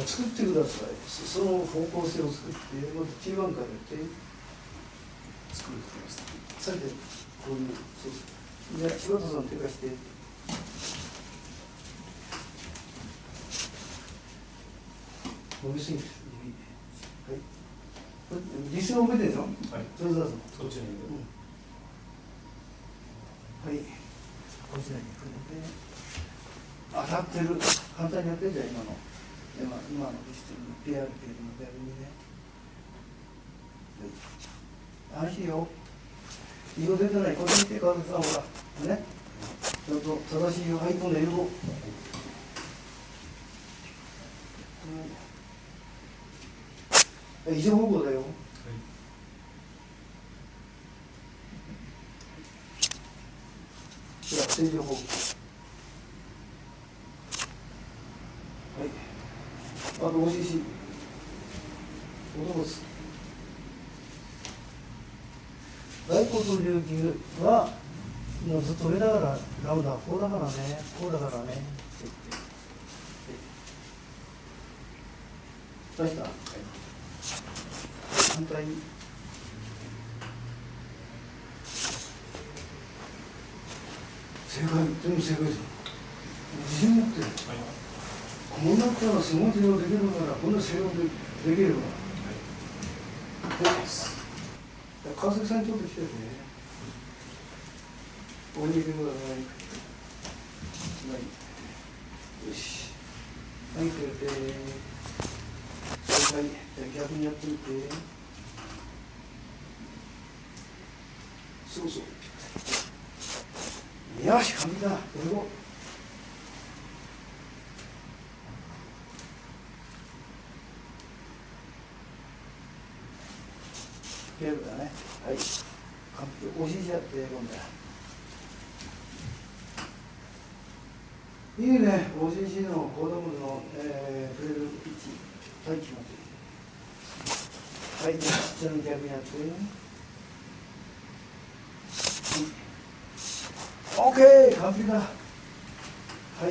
作ってください。その方向性を作って、まず T1 からやって、作るときます。さて、こういう、そうそう。じゃあ、柴田さん手貸して。伸びすぎです。はい。実践覚えてるでしょ。はい。そうそうそう。そっちに。はい。こちらに来るので、当たってる。簡単にやってるじゃん、今の実践の PRP のペアルにね。はい。安心よ。色出てない。これ見て、川崎さん、ほら。ね。ちゃんと正しいよ。はい、今度は英語。異常方向だよ。じゃあ、正常方向。はい。あと OCC。音をつ。大骨琉球は、もうずっと上だから、ラムダはこうだからね、こうだからね。出した？はい。反対に。正解、全部正解ですよ。自信持ってる。はい。こうなったらすごい正確できるから、こんな正確できれば。はい。川崎さんちょっと来てね。ここにいてください。はい。よし。はい、これで。正解。逆にやってみて。そうそう。よし、完璧だ。これを。ゲームだね。はい。完璧。おじいちゃって今度は。いいね。OCC のコードムの、プレル位置。はい、決まってる。はい、じゃあ、ちなみに逆にやって。はい。OK! 完璧だ。はい。